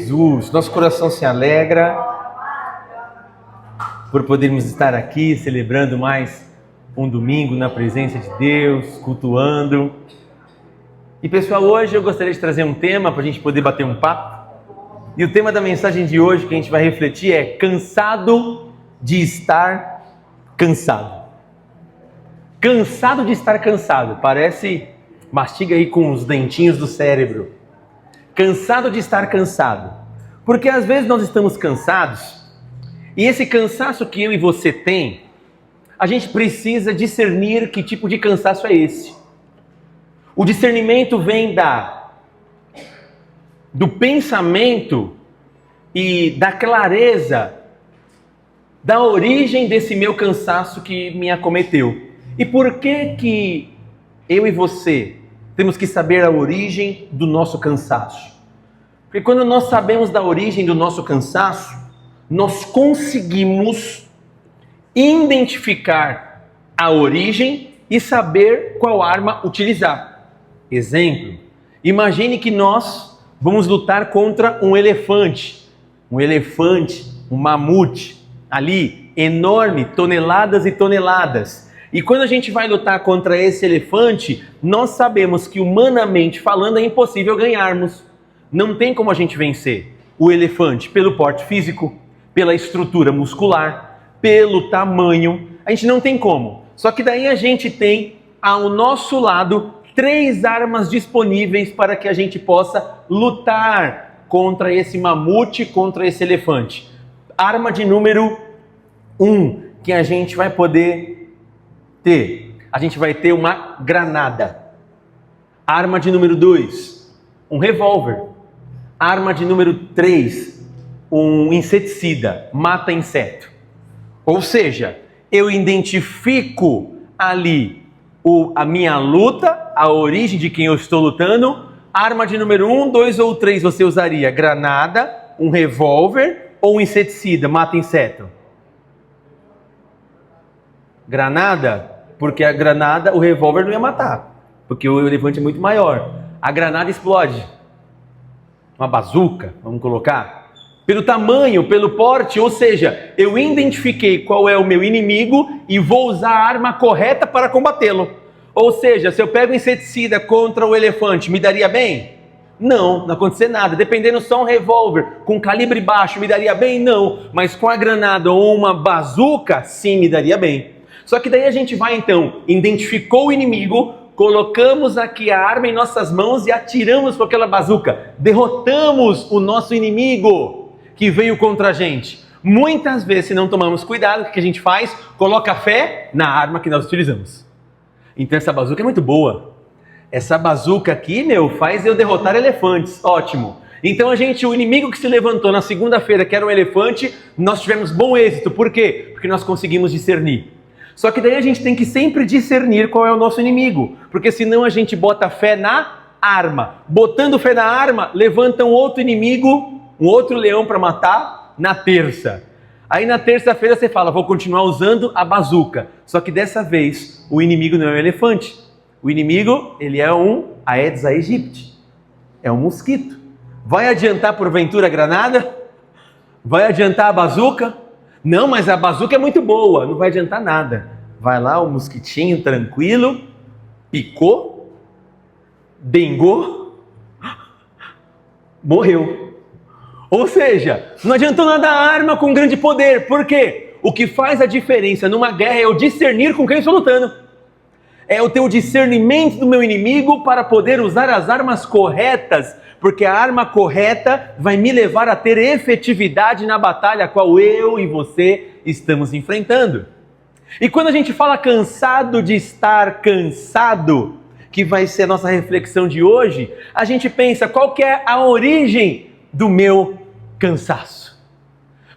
Jesus, nosso coração se alegra por podermos estar aqui celebrando mais um domingo na presença de Deus, cultuando. E pessoal, hoje eu gostaria de trazer um tema para a gente poder bater um papo. E o tema da mensagem de hoje que a gente vai refletir é cansado de estar cansado. Cansado de estar cansado, parece, mastiga aí com os dentinhos do cérebro. Cansado de estar cansado, porque às vezes nós estamos cansados, e esse cansaço que eu e você tem, a gente precisa discernir que tipo de cansaço é esse. O discernimento vem do pensamento e da clareza da origem desse meu cansaço que me acometeu. E por que eu e você temos que saber a origem do nosso cansaço? Porque quando nós sabemos da origem do nosso cansaço, nós conseguimos identificar a origem e saber qual arma utilizar. Exemplo, imagine que nós vamos lutar contra um elefante, um mamute, ali, enorme, toneladas e toneladas. E quando a gente vai lutar contra esse elefante, nós sabemos que humanamente falando é impossível ganharmos. Não tem como a gente vencer o elefante pelo porte físico, pela estrutura muscular, pelo tamanho. A gente não tem como. Só que daí a gente tem ao nosso lado 3 armas disponíveis para que a gente possa lutar contra esse mamute, contra esse elefante. Arma de número 1 que a gente vai poder ter. A gente vai ter uma granada. Arma de número 2, um revólver. Arma de número 3, um inseticida, mata inseto. Ou seja, eu identifico ali a minha luta, a origem de quem eu estou lutando. Arma de número 1, 2 ou 3 você usaria granada, um revólver ou um inseticida, mata inseto? Granada, porque a granada, o revólver não ia matar, porque o elefante é muito maior. A granada explode. Uma bazuca, vamos colocar. Pelo tamanho, pelo porte, ou seja, eu identifiquei qual é o meu inimigo e vou usar a arma correta para combatê-lo. Ou seja, se eu pego inseticida contra o elefante, me daria bem? Não acontecer nada. Dependendo só um revólver com calibre baixo, me daria bem? Não. Mas com a granada ou uma bazuca, sim, me daria bem. Só que daí a gente vai então, identificou o inimigo, colocamos aqui a arma em nossas mãos e atiramos com aquela bazuca. Derrotamos o nosso inimigo que veio contra a gente. Muitas vezes, se não tomamos cuidado, o que a gente faz? Coloca fé na arma que nós utilizamos. Então essa bazuca é muito boa. Essa bazuca aqui, faz eu derrotar elefantes. Ótimo. Então o inimigo que se levantou na segunda-feira, que era um elefante, nós tivemos bom êxito. Por quê? Porque nós conseguimos discernir. Só que daí a gente tem que sempre discernir qual é o nosso inimigo, porque senão a gente bota fé na arma. Botando fé na arma, levanta um outro inimigo, um outro leão para matar na terça. Aí na terça-feira você fala, vou continuar usando a bazuca. Só que dessa vez o inimigo não é um elefante. O inimigo, ele é um Aedes aegypti. É um mosquito. Vai adiantar porventura a granada? Vai adiantar a bazuca? Não, mas a bazuca é muito boa, não vai adiantar nada. Vai lá o mosquitinho tranquilo, picou, dengou, morreu. Ou seja, não adiantou nada a arma com grande poder. Por quê? O que faz a diferença numa guerra é eu discernir com quem eu estou lutando. É eu ter o discernimento do meu inimigo para poder usar as armas corretas, porque a arma correta vai me levar a ter efetividade na batalha a qual eu e você estamos enfrentando. E quando a gente fala cansado de estar cansado, que vai ser a nossa reflexão de hoje, a gente pensa qual que é a origem do meu cansaço.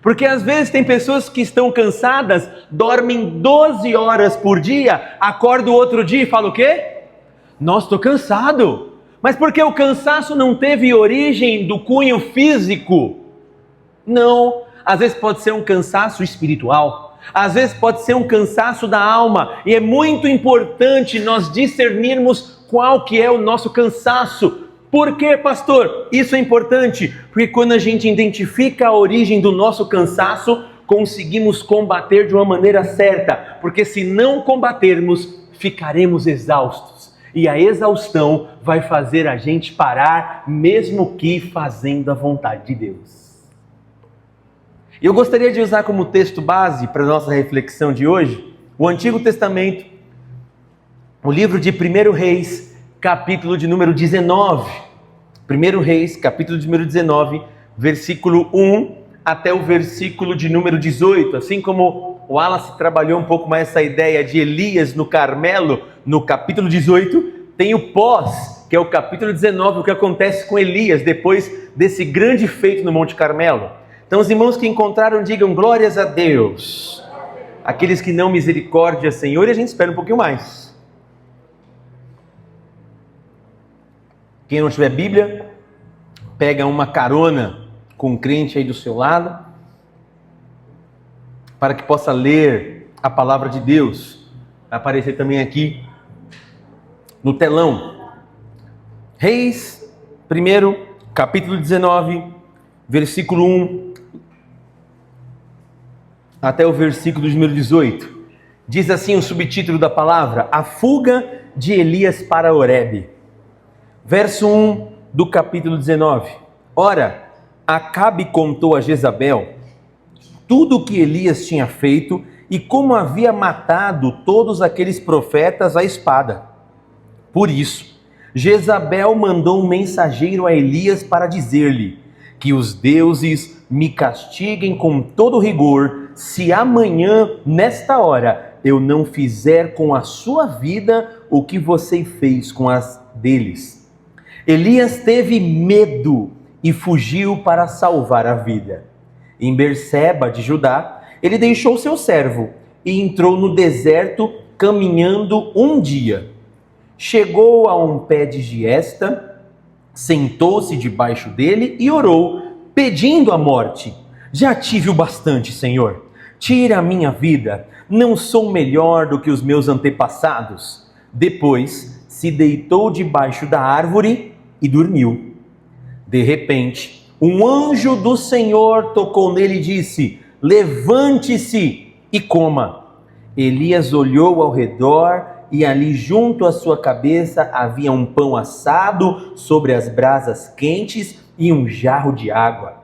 Porque às vezes tem pessoas que estão cansadas, dormem 12 horas por dia, acordam outro dia e falam o quê? Nossa, estou cansado. Mas porque o cansaço não teve origem do cunho físico? Não. Às vezes pode ser um cansaço espiritual. Às vezes pode ser um cansaço da alma. E é muito importante nós discernirmos qual que é o nosso cansaço. Por quê, pastor? Isso é importante, porque quando a gente identifica a origem do nosso cansaço, conseguimos combater de uma maneira certa, porque se não combatermos, ficaremos exaustos. E a exaustão vai fazer a gente parar, mesmo que fazendo a vontade de Deus. Eu gostaria de usar como texto base para a nossa reflexão de hoje, o Antigo Testamento, o livro de 1 Reis, capítulo de número 19. 1 Reis, capítulo de número 19, versículo 1 até o versículo de número 18. Assim como o Wallace trabalhou um pouco mais essa ideia de Elias no Carmelo, no capítulo 18, tem o pós, que é o capítulo 19, o que acontece com Elias depois desse grande feito no Monte Carmelo. Então os irmãos que encontraram, digam glórias a Deus. Aqueles que não, misericórdia, Senhor, e a gente espera um pouquinho mais. Quem não tiver Bíblia, pega uma carona com um crente aí do seu lado, para que possa ler a palavra de Deus. Vai aparecer também aqui no telão. Reis, primeiro, capítulo 19, versículo 1 até o versículo de número 18. Diz assim o subtítulo da palavra: a fuga de Elias para Horebe. Verso 1 do capítulo 19. Ora, Acabe contou a Jezabel tudo o que Elias tinha feito e como havia matado todos aqueles profetas à espada. Por isso, Jezabel mandou um mensageiro a Elias para dizer-lhe: que os deuses me castiguem com todo rigor, se amanhã, nesta hora, eu não fizer com a sua vida o que você fez com as deles. Elias teve medo e fugiu para salvar a vida. Em Berseba de Judá, ele deixou seu servo e entrou no deserto caminhando um dia. Chegou a um pé de giesta, sentou-se debaixo dele e orou, pedindo a morte. Já tive o bastante, Senhor. Tira a minha vida. Não sou melhor do que os meus antepassados. Depois se deitou debaixo da árvore e dormiu. De repente, um anjo do Senhor tocou nele e disse: levante-se e coma. Elias olhou ao redor e ali junto à sua cabeça havia um pão assado sobre as brasas quentes e um jarro de água.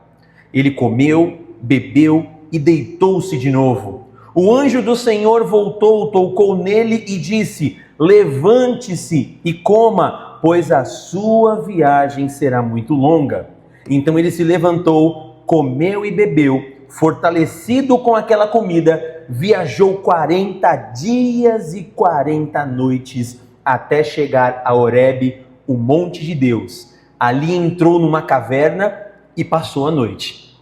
Ele comeu, bebeu e deitou-se de novo. O anjo do Senhor voltou, tocou nele e disse: levante-se e coma, pois a sua viagem será muito longa. Então ele se levantou, comeu e bebeu, fortalecido com aquela comida, viajou 40 dias e 40 noites até chegar a Horebe, o monte de Deus. Ali entrou numa caverna e passou a noite.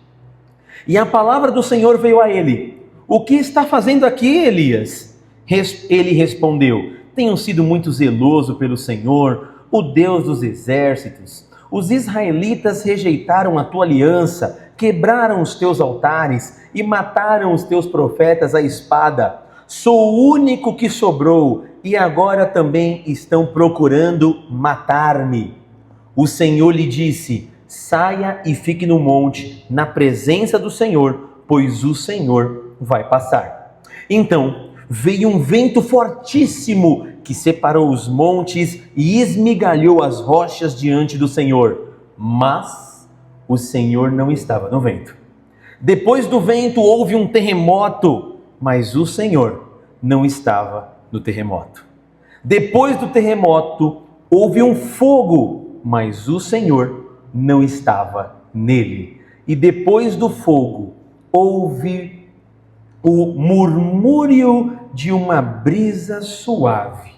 E a palavra do Senhor veio a ele: o que está fazendo aqui, Elias? Ele respondeu: tenho sido muito zeloso pelo Senhor, o Deus dos exércitos. Os israelitas rejeitaram a tua aliança, quebraram os teus altares e mataram os teus profetas à espada. Sou o único que sobrou e agora também estão procurando matar-me. O Senhor lhe disse: saia e fique no monte, na presença do Senhor, pois o Senhor vai passar. Então veio um vento fortíssimo que separou os montes e esmigalhou as rochas diante do Senhor. Mas o Senhor não estava no vento. Depois do vento houve um terremoto, mas o Senhor não estava no terremoto. Depois do terremoto houve um fogo, mas o Senhor não estava nele. E depois do fogo houve o murmúrio de uma brisa suave.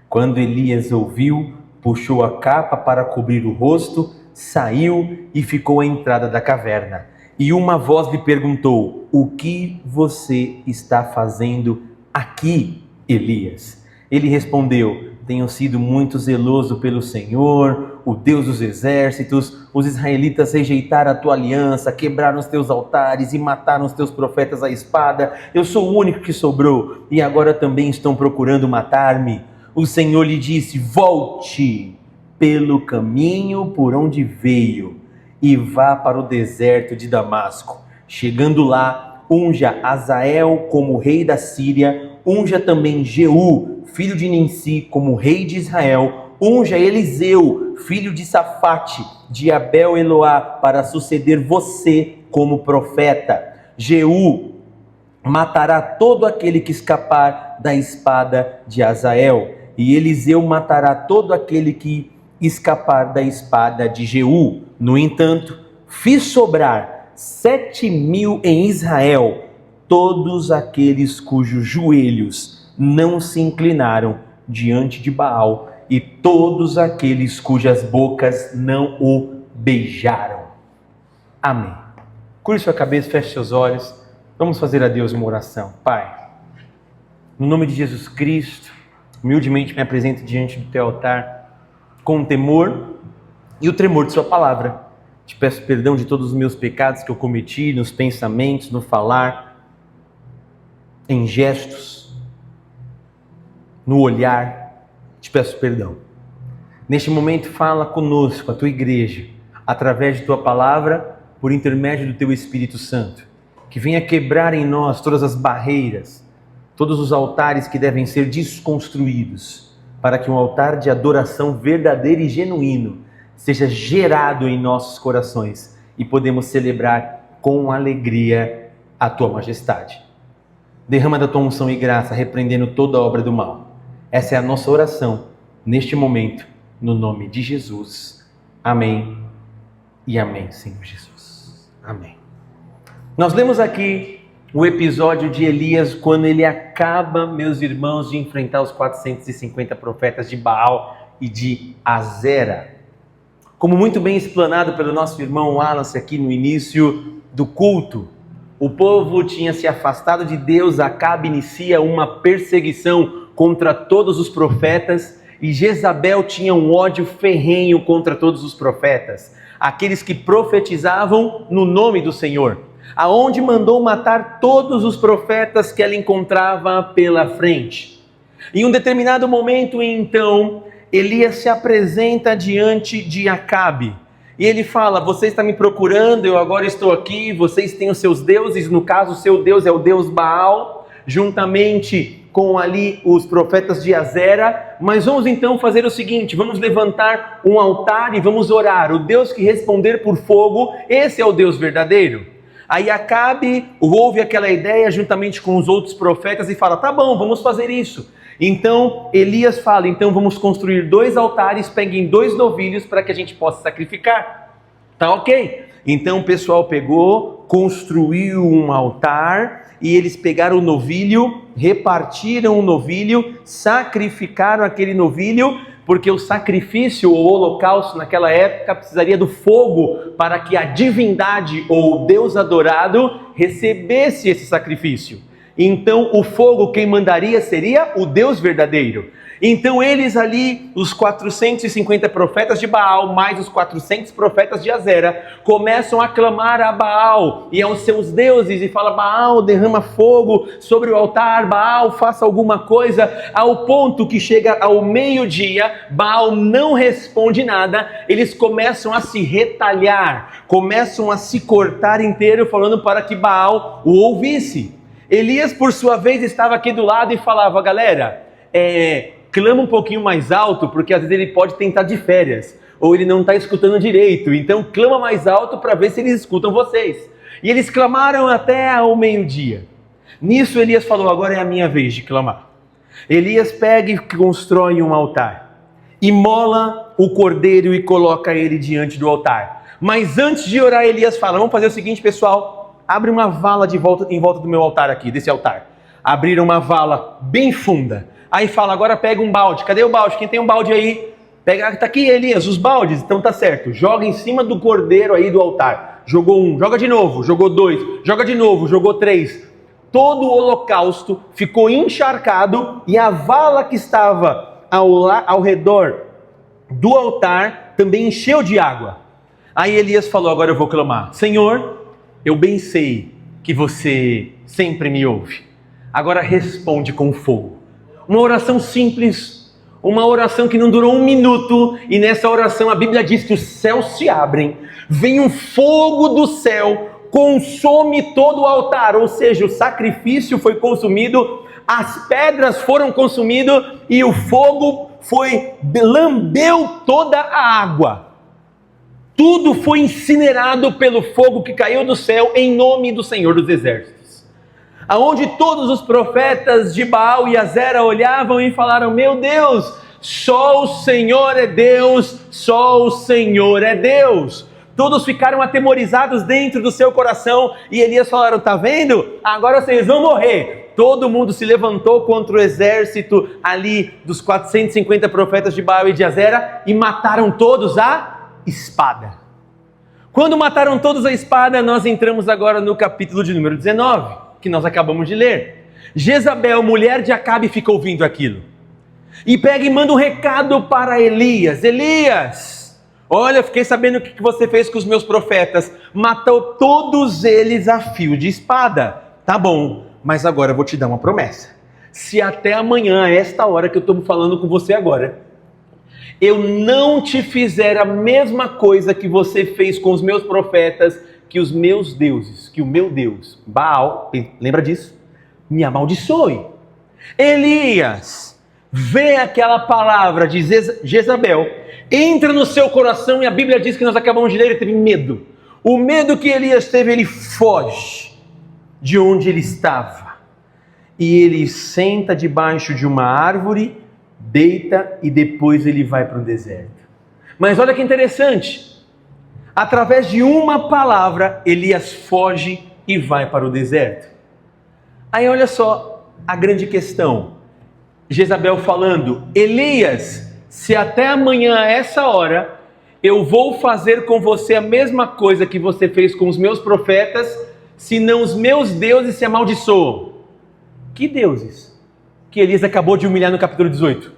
Quando Elias ouviu, puxou a capa para cobrir o rosto, saiu e ficou à entrada da caverna. E uma voz lhe perguntou: o que você está fazendo aqui, Elias? Ele respondeu: tenho sido muito zeloso pelo Senhor, o Deus dos exércitos. Os israelitas rejeitaram a tua aliança, quebraram os teus altares e mataram os teus profetas à espada. Eu sou o único que sobrou e agora também estão procurando matar-me. O Senhor lhe disse: volte pelo caminho por onde veio e vá para o deserto de Damasco. Chegando lá, unja Azael como rei da Síria, unja também Jeú, filho de Ninsi, como rei de Israel, unja Eliseu, filho de Safate, de Abel-Eloá, para suceder você como profeta. Jeú matará todo aquele que escapar da espada de Azael, e Eliseu matará todo aquele que escapar da espada de Jeú. No entanto, fiz sobrar 7.000 em Israel, todos aqueles cujos joelhos não se inclinaram diante de Baal, e todos aqueles cujas bocas não o beijaram. Amém. Curve sua cabeça, feche seus olhos. Vamos fazer a Deus uma oração. Pai, no nome de Jesus Cristo, humildemente me apresento diante do teu altar com o temor e o tremor de sua palavra. Te peço perdão de todos os meus pecados que eu cometi nos pensamentos, no falar, em gestos, no olhar. Te peço perdão. Neste momento fala conosco, a tua igreja, através de tua palavra, por intermédio do teu Espírito Santo, que venha quebrar em nós todas as barreiras, todos os altares que devem ser desconstruídos, para que um altar de adoração verdadeiro e genuíno seja gerado em nossos corações e podemos celebrar com alegria a tua majestade. Derrama da tua unção e graça, repreendendo toda obra do mal. Essa é a nossa oração neste momento, no nome de Jesus. Amém e amém, Senhor Jesus. Amém. Nós lemos aqui o episódio de Elias quando ele acaba, meus irmãos, de enfrentar os 450 profetas de Baal e de Azera. Como muito bem explanado pelo nosso irmão Wallace aqui no início do culto, o povo tinha se afastado de Deus, Acabe inicia uma perseguição contra todos os profetas e Jezabel tinha um ódio ferrenho contra todos os profetas, aqueles que profetizavam no nome do Senhor, aonde mandou matar todos os profetas que ela encontrava pela frente. Em um determinado momento, então, Elias se apresenta diante de Acabe e ele fala: você está me procurando, eu agora estou aqui, vocês têm os seus deuses, no caso o seu Deus é o Deus Baal, juntamente com ali os profetas de Azera, mas vamos então fazer o seguinte, vamos levantar um altar e vamos orar, o Deus que responder por fogo, esse é o Deus verdadeiro. Aí Acabe ouve aquela ideia juntamente com os outros profetas e fala: tá bom, vamos fazer isso. Então Elias fala: então vamos construir 2 altares, peguem 2 novilhos para que a gente possa sacrificar. Tá ok? Então o pessoal pegou, construiu um altar e eles pegaram o novilho, repartiram o novilho, sacrificaram aquele novilho, porque o sacrifício ou holocausto naquela época precisaria do fogo para que a divindade ou o Deus adorado recebesse esse sacrifício. Então o fogo quem mandaria seria o Deus verdadeiro. Então eles ali, os 450 profetas de Baal, mais os 400 profetas de Azera, começam a clamar a Baal e aos seus deuses e fala: Baal, derrama fogo sobre o altar, Baal, faça alguma coisa, ao ponto que chega ao meio-dia, Baal não responde nada, eles começam a se retalhar, começam a se cortar inteiro, falando para que Baal o ouvisse. Elias, por sua vez, estava aqui do lado e falava: galera, clama um pouquinho mais alto, porque às vezes ele pode tentar de férias, ou ele não está escutando direito, então clama mais alto para ver se eles escutam vocês. E eles clamaram até ao meio-dia. Nisso Elias falou: agora é a minha vez de clamar. Elias pega e constrói um altar, imola o cordeiro e coloca ele diante do altar. Mas antes de orar, Elias fala: vamos fazer o seguinte, pessoal, abre uma vala em volta do meu altar aqui, desse altar. Abriram uma vala bem funda. Aí fala: agora pega um balde. Cadê o balde? Quem tem um balde aí? Pega, tá aqui, Elias, os baldes. Então tá certo. Joga em cima do cordeiro aí do altar. Jogou 1, joga de novo. Jogou 2, joga de novo. Jogou 3. Todo o holocausto ficou encharcado e a vala que estava ao redor do altar também encheu de água. Aí Elias falou: agora eu vou clamar. Senhor, eu bem sei que você sempre me ouve. Agora responde com fogo. Uma oração simples, Uma oração que não durou 1 minuto, e nessa oração a Bíblia diz que os céus se abrem, vem um fogo do céu, consome todo o altar, ou seja, o sacrifício foi consumido, as pedras foram consumidas e o fogo lambeu toda a água. Tudo foi incinerado pelo fogo que caiu do céu em nome do Senhor dos Exércitos. Aonde todos os profetas de Baal e Azera olhavam e falaram: meu Deus, só o Senhor é Deus, só o Senhor é Deus. Todos ficaram atemorizados dentro do seu coração e Elias falaram: tá vendo? Agora vocês vão morrer. Todo mundo se levantou contra o exército ali dos 450 profetas de Baal e de Azera e mataram todos a espada. Quando mataram todos a espada, nós entramos agora no capítulo de número 19, que nós acabamos de ler. Jezabel, mulher de Acabe, fica ouvindo aquilo e pega e manda um recado para Elias: Elias, olha, fiquei sabendo o que você fez com os meus profetas, matou todos eles a fio de espada. Tá bom, mas agora eu vou te dar uma promessa: se até amanhã, a esta hora que eu estou falando com você agora, eu não te fizer a mesma coisa que você fez com os meus profetas, que os meus deuses, que o meu Deus, Baal, lembra disso? Me amaldiçoe. Elias vê aquela palavra de Jezabel, entra no seu coração e a Bíblia diz que nós acabamos de ler, ele teve medo. O medo que Elias teve, ele foge de onde ele estava. E ele senta debaixo de uma árvore, deita e depois ele vai para o deserto. Mas olha que interessante, através de uma palavra, Elias foge e vai para o deserto. Aí olha só a grande questão, Jezabel falando: Elias, se até amanhã a essa hora, eu vou fazer com você a mesma coisa que você fez com os meus profetas, senão os meus deuses se amaldiçoam. Que deuses? Que Elias acabou de humilhar no capítulo 18.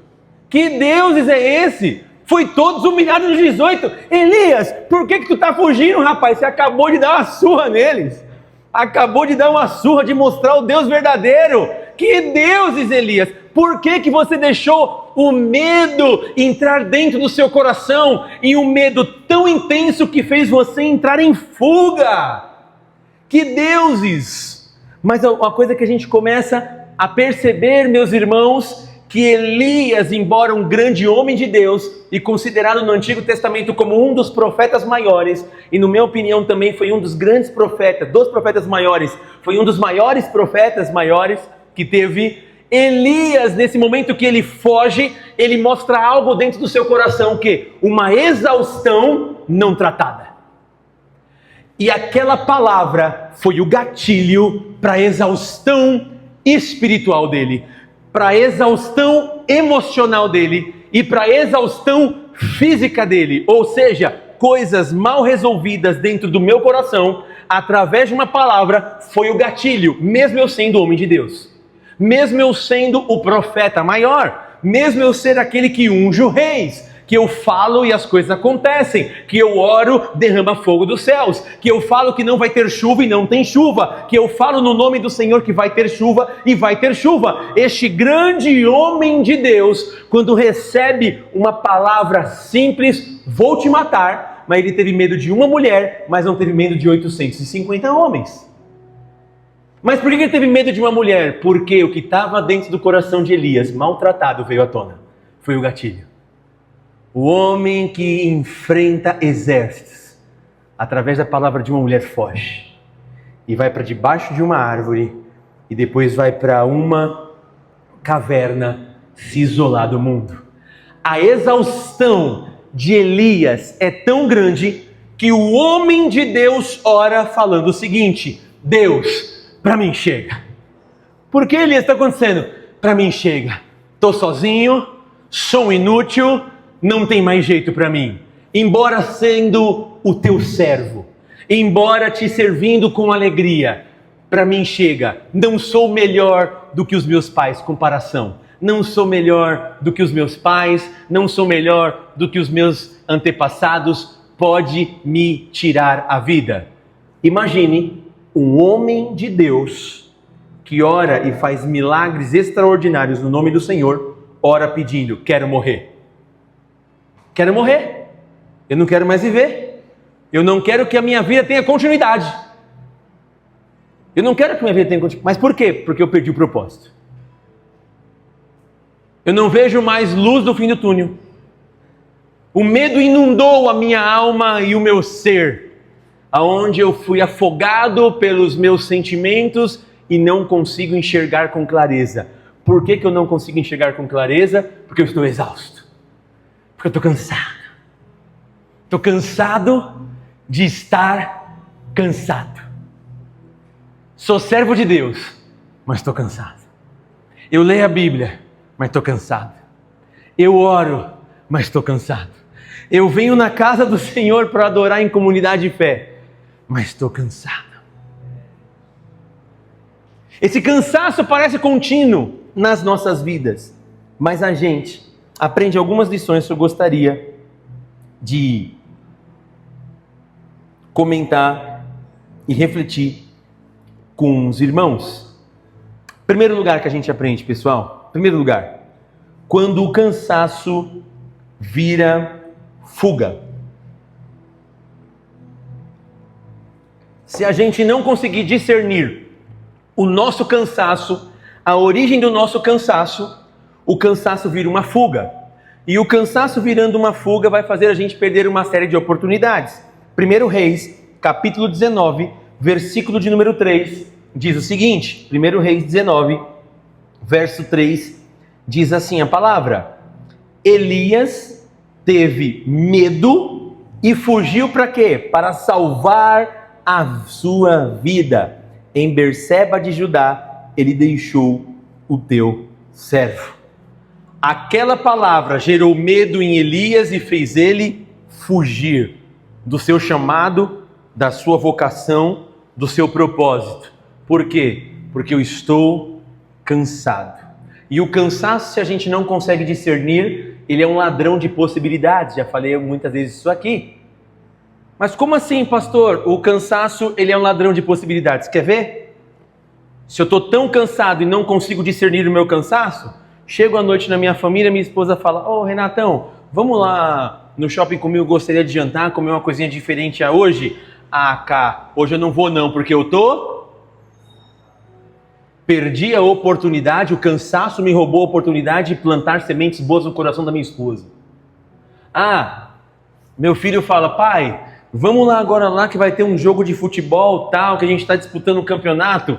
Que deuses é esse? Foi todos humilhados no 18. Elias, por que tu está fugindo, rapaz? Você acabou de dar uma surra neles. Acabou de dar uma surra, de mostrar o Deus verdadeiro. Que deuses, Elias? Por que você deixou o medo entrar dentro do seu coração? E um medo tão intenso que fez você entrar em fuga. Que deuses? Mas uma coisa que a gente começa a perceber, meus irmãos, que Elias, embora um grande homem de Deus e considerado no Antigo Testamento como um dos profetas maiores, e na minha opinião também foi um dos grandes profetas, dos profetas maiores, foi um dos maiores profetas maiores que teve, Elias, nesse momento que ele foge, ele mostra algo dentro do seu coração, que uma exaustão não tratada. E aquela palavra foi o gatilho para a exaustão espiritual dele, para a exaustão emocional dele e para a exaustão física dele. Ou seja, coisas mal resolvidas dentro do meu coração, através de uma palavra, foi o gatilho, mesmo eu sendo homem de Deus, mesmo eu sendo o profeta maior, mesmo eu ser aquele que unge reis, que eu falo e as coisas acontecem, que eu oro, derrama fogo dos céus, que eu falo que não vai ter chuva e não tem chuva, que eu falo no nome do Senhor que vai ter chuva e vai ter chuva. Este grande homem de Deus, quando recebe uma palavra simples, vou te matar, mas ele teve medo de uma mulher, mas não teve medo de 850 homens. Mas por que ele teve medo de uma mulher? Porque o que estava dentro do coração de Elias, maltratado, veio à tona. Foi o gatilho. O homem que enfrenta exércitos, através da palavra de uma mulher, foge. E vai para debaixo de uma árvore, e depois vai para uma caverna, se isolar do mundo. A exaustão de Elias é tão grande, que o homem de Deus ora falando o seguinte: Deus, para mim chega. Por que, Elias, está acontecendo? Para mim chega. Estou sozinho, sou inútil, não tem mais jeito para mim. Embora sendo o teu servo, embora te servindo com alegria, para mim chega. Não sou melhor do que os meus pais, comparação. Não sou melhor do que os meus pais, não sou melhor do que os meus antepassados. Pode me tirar a vida. Imagine um homem de Deus que ora e faz milagres extraordinários no nome do Senhor, ora pedindo: quero morrer. Quero morrer. Eu não quero mais viver. Eu não quero que a minha vida tenha continuidade. Eu não quero que a minha vida tenha continuidade. Mas por quê? Porque eu perdi o propósito. Eu não vejo mais luz no fim do túnel. O medo inundou a minha alma e o meu ser, aonde eu fui afogado pelos meus sentimentos e não consigo enxergar com clareza. Por que eu não consigo enxergar com clareza? Porque eu estou exausto. Porque eu estou cansado. Estou cansado de estar cansado. Sou servo de Deus, mas estou cansado. Eu leio a Bíblia, mas estou cansado. Eu oro, mas estou cansado. Eu venho na casa do Senhor para adorar em comunidade de fé, mas estou cansado. Esse cansaço parece contínuo nas nossas vidas, mas a gente aprende algumas lições que eu gostaria de comentar e refletir com os irmãos. Primeiro lugar que a gente aprende, pessoal, primeiro lugar, quando o cansaço vira fuga. Se a gente não conseguir discernir o nosso cansaço, a origem do nosso cansaço, o cansaço vira uma fuga. E o cansaço virando uma fuga vai fazer a gente perder uma série de oportunidades. 1 Reis, capítulo 19, versículo de número 3, diz o seguinte, 1 Reis 19, verso 3, diz assim a palavra: Elias teve medo e fugiu para quê? Para salvar a sua vida. Em Berseba de Judá, ele deixou o teu servo. Aquela palavra gerou medo em Elias e fez ele fugir do seu chamado, da sua vocação, do seu propósito. Por quê? Porque eu estou cansado. E o cansaço, se a gente não consegue discernir, ele é um ladrão de possibilidades. Já falei muitas vezes isso aqui. Mas como assim, pastor? O cansaço, ele é um ladrão de possibilidades. Quer ver? Se eu estou tão cansado e não consigo discernir o meu cansaço, chego à noite na minha família, minha esposa fala: ô Renatão, vamos lá no shopping comigo, gostaria de jantar, comer uma coisinha diferente hoje? Ah, cá, hoje eu não vou não, porque eu perdi a oportunidade, o cansaço me roubou a oportunidade de plantar sementes boas no coração da minha esposa. Ah, meu filho fala: pai, vamos lá agora lá que vai ter um jogo de futebol tal, que a gente está disputando um campeonato.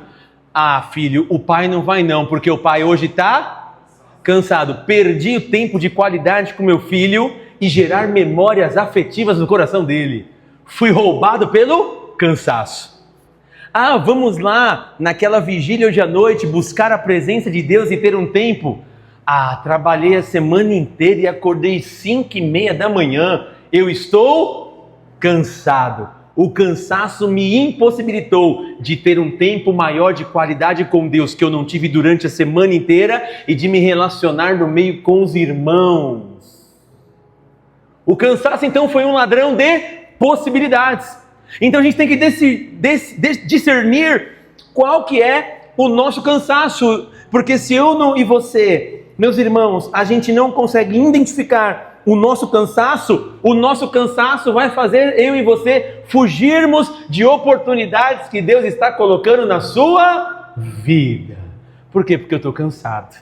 Ah, filho, o pai não vai não, porque o pai hoje está cansado. Perdi o tempo de qualidade com meu filho e gerar memórias afetivas no coração dele. Fui roubado pelo cansaço. Ah, vamos lá naquela vigília hoje à noite buscar a presença de Deus e ter um tempo. Ah, trabalhei a semana inteira e acordei 5:30 da manhã. Eu estou cansado. O cansaço me impossibilitou de ter um tempo maior de qualidade com Deus que eu não tive durante a semana inteira e de me relacionar no meio com os irmãos. O cansaço então foi um ladrão de possibilidades. Então a gente tem que discernir qual que é o nosso cansaço, porque se eu não e você, meus irmãos, a gente não consegue identificar o nosso cansaço vai fazer eu e você fugirmos de oportunidades que Deus está colocando na sua vida. Por quê? Porque eu estou cansado.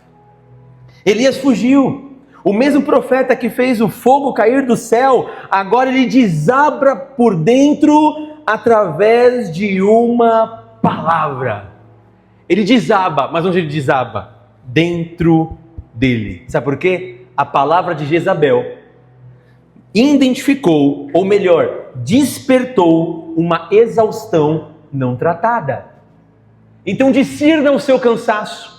Elias fugiu. O mesmo profeta que fez o fogo cair do céu, agora ele desabra por dentro através de uma palavra. Ele desaba, mas onde ele desaba? Dentro dele. Sabe por quê? A palavra de Jezabel identificou, ou melhor, despertou uma exaustão não tratada. Então discirna o seu cansaço.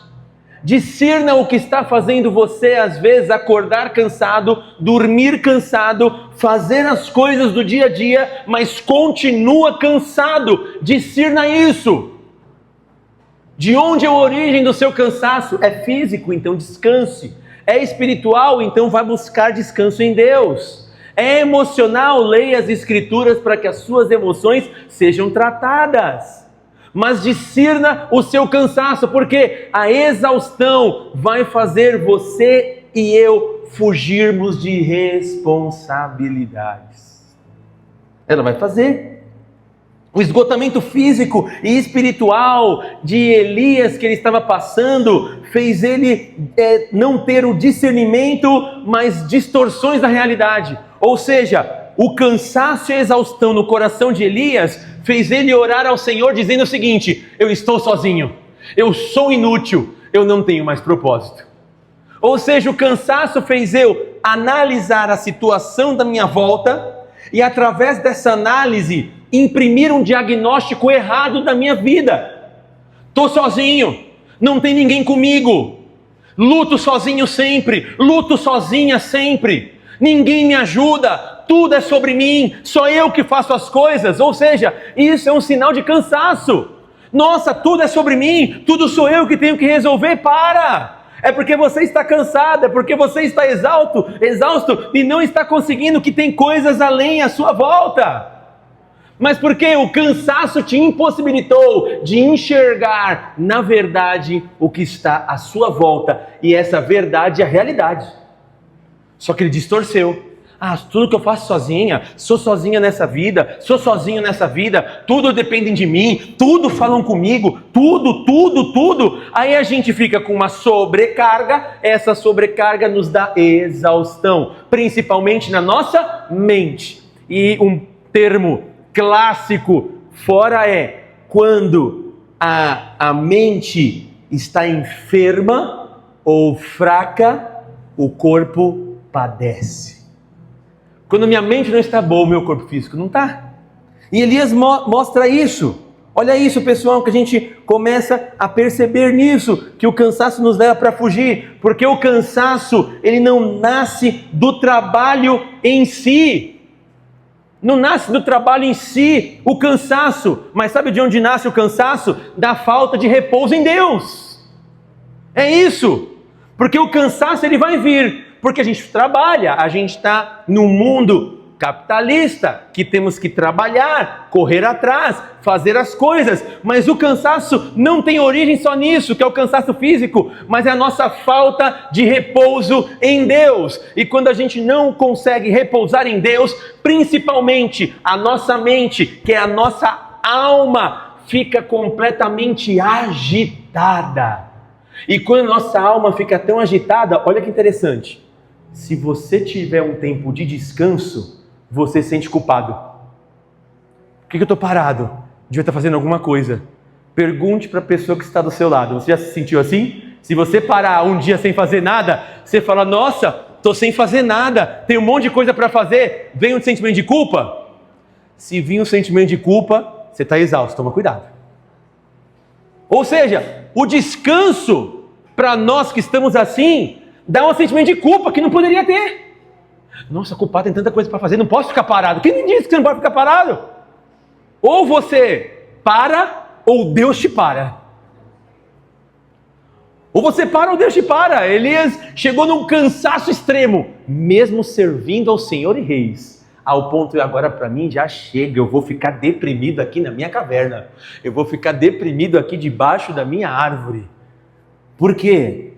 Discirna o que está fazendo você, às vezes, acordar cansado, dormir cansado, fazer as coisas do dia a dia, mas continua cansado. Discirna isso. De onde é a origem do seu cansaço? É físico, então descanse. É espiritual, então vai buscar descanso em Deus. É emocional, leia as Escrituras para que as suas emoções sejam tratadas. Mas discirna o seu cansaço, porque a exaustão vai fazer você e eu fugirmos de responsabilidades. Ela vai fazer. O esgotamento físico e espiritual de Elias que ele estava passando fez ele não ter o discernimento, mas distorções da realidade. Ou seja, o cansaço e a exaustão no coração de Elias fez ele orar ao Senhor dizendo o seguinte: eu estou sozinho, eu sou inútil, eu não tenho mais propósito. Ou seja, o cansaço fez eu analisar a situação da minha volta e através dessa análise imprimir um diagnóstico errado da minha vida. Estou sozinho, não tem ninguém comigo, luto sozinho sempre, luto sozinha sempre, ninguém me ajuda, tudo é sobre mim, só eu que faço as coisas. Ou seja, isso é um sinal de cansaço. Nossa, tudo é sobre mim, tudo sou eu que tenho que resolver. Para! É porque você está cansado, é porque você está exausto e não está conseguindo que tem coisas além à sua volta. Mas porque o cansaço te impossibilitou de enxergar, na verdade, o que está à sua volta. E essa verdade é a realidade. Só que ele distorceu. Tudo que eu faço sozinha, sou sozinha nessa vida, sou sozinho nessa vida, tudo depende de mim, tudo falam comigo, tudo. Aí a gente fica com uma sobrecarga, essa sobrecarga nos dá exaustão, principalmente na nossa mente. E um termo clássico fora é quando a mente está enferma ou fraca, o corpo padece. Quando minha mente não está boa, o meu corpo físico não está. E Elias mostra isso. Olha isso, pessoal, que a gente começa a perceber nisso, que o cansaço nos leva para fugir, porque o cansaço, ele não nasce do trabalho em si. Não nasce do trabalho em si, o cansaço. Mas sabe de onde nasce o cansaço? Da falta de repouso em Deus. É isso. Porque o cansaço, ele vai vir porque a gente trabalha, a gente está num mundo capitalista, que temos que trabalhar, correr atrás, fazer as coisas, mas o cansaço não tem origem só nisso, que é o cansaço físico, mas é a nossa falta de repouso em Deus. E quando a gente não consegue repousar em Deus, principalmente a nossa mente, que é a nossa alma, fica completamente agitada. E quando a nossa alma fica tão agitada, olha que interessante, se você tiver um tempo de descanso, você se sente culpado. Por que eu estou parado? Devia estar fazendo alguma coisa. Pergunte para a pessoa que está do seu lado. Você já se sentiu assim? Se você parar um dia sem fazer nada, você fala: nossa, estou sem fazer nada, tem um monte de coisa para fazer. Vem um sentimento de culpa? Se vir um sentimento de culpa, você está exausto, toma cuidado. Ou seja, o descanso, para nós que estamos assim, dá um sentimento de culpa que não poderia ter. Nossa, culpado, tem tanta coisa para fazer, não posso ficar parado. Quem me disse que você não pode ficar parado? Ou você para, ou Deus te para. Ou você para, ou Deus te para. Elias chegou num cansaço extremo, mesmo servindo ao Senhor e Reis, ao ponto de agora para mim já chega, eu vou ficar deprimido aqui na minha caverna, eu vou ficar deprimido aqui debaixo da minha árvore. Por quê?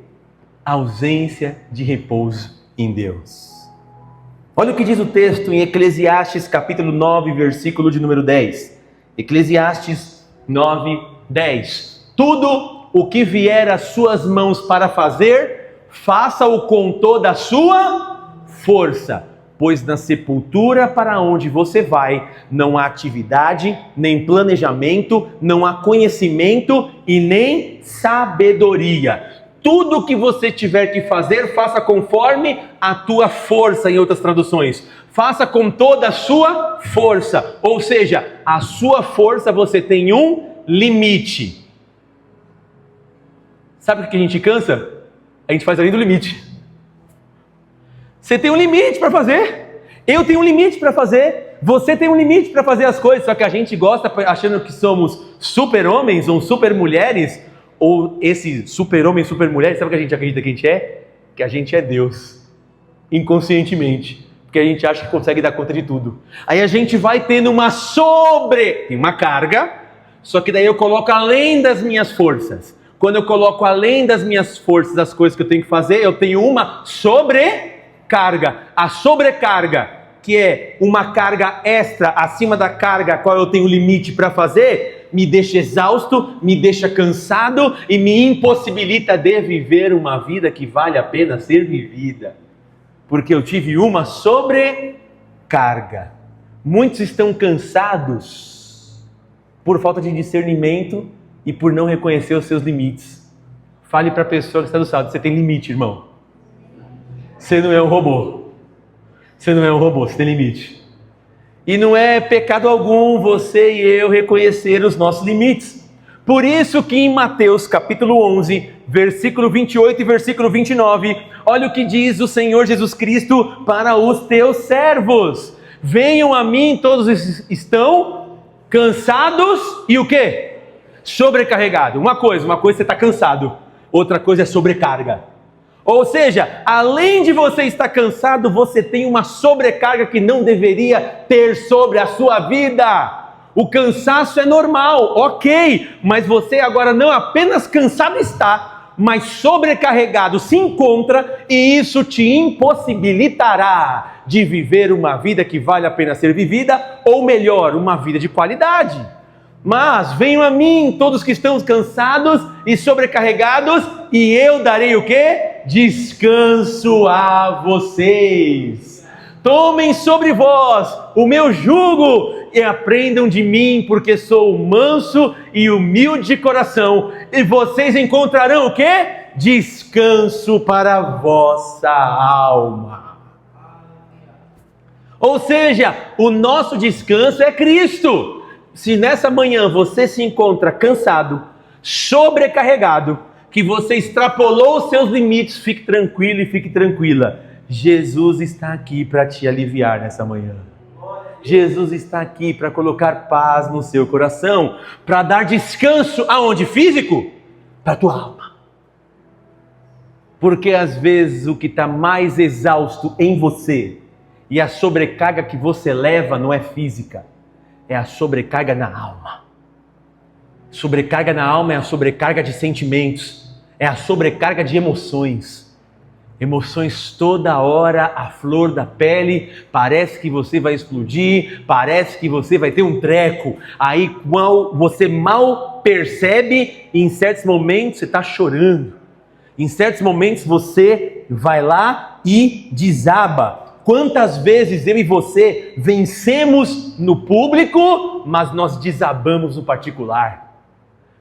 Ausência de repouso em Deus. Olha o que diz o texto em Eclesiastes capítulo 9, versículo de número 10. Eclesiastes 9, 10. Tudo o que vier às suas mãos para fazer, faça-o com toda a sua força, pois na sepultura para onde você vai, não há atividade, nem planejamento, não há conhecimento e nem sabedoria. Tudo o que você tiver que fazer, faça conforme a tua força, em outras traduções. Faça com toda a sua força. Ou seja, a sua força você tem um limite. Sabe o que a gente cansa? A gente faz além do limite. Você tem um limite para fazer. Eu tenho um limite para fazer. Você tem um limite para fazer as coisas. Só que a gente gosta achando que somos super-homens ou super-mulheres. Ou esse super-homem, super-mulher, sabe o que a gente acredita que a gente é? Que a gente é Deus, inconscientemente, porque a gente acha que consegue dar conta de tudo. Aí a gente vai tendo tem uma carga, só que daí eu coloco além das minhas forças. Quando eu coloco além das minhas forças as coisas que eu tenho que fazer, eu tenho uma sobrecarga. A sobrecarga, que é uma carga extra acima da carga a qual eu tenho limite para fazer, me deixa exausto, me deixa cansado e me impossibilita de viver uma vida que vale a pena ser vivida. Porque eu tive uma sobrecarga. Muitos estão cansados por falta de discernimento e por não reconhecer os seus limites. Fale para a pessoa que está do seu lado, você tem limite, irmão. Você não é um robô. Você não é um robô, você tem limite. E não é pecado algum você e eu reconhecer os nossos limites. Por isso que em Mateus capítulo 11, versículo 28 e versículo 29, olha o que diz o Senhor Jesus Cristo para os teus servos. Venham a mim, todos estão cansados e o quê? Sobrecarregado. Uma coisa você está cansado, outra coisa é sobrecarga. Ou seja, além de você estar cansado, você tem uma sobrecarga que não deveria ter sobre a sua vida. O cansaço é normal, ok, mas você agora não apenas cansado está, mas sobrecarregado se encontra, e isso te impossibilitará de viver uma vida que vale a pena ser vivida, ou melhor, uma vida de qualidade. Mas venham a mim todos que estão cansados e sobrecarregados, e eu darei o quê? Descanso a vocês. Tomem sobre vós o meu jugo e aprendam de mim, porque sou manso e humilde de coração, e vocês encontrarão o quê? Descanso para a vossa alma. Ou seja, o nosso descanso é Cristo. Se nessa manhã você se encontra cansado, sobrecarregado, que você extrapolou os seus limites, fique tranquilo e fique tranquila. Jesus está aqui para te aliviar nessa manhã. Jesus está aqui para colocar paz no seu coração, para dar descanso aonde? Físico? Para a tua alma. Porque às vezes o que está mais exausto em você e a sobrecarga que você leva não é física, é a sobrecarga na alma. Sobrecarga na alma é a sobrecarga de sentimentos, é a sobrecarga de emoções. Emoções toda hora, à flor da pele, parece que você vai explodir, parece que você vai ter um treco. Aí você mal percebe, e em certos momentos você está chorando. Em certos momentos você vai lá e desaba. Quantas vezes eu e você vencemos no público, mas nós desabamos no particular.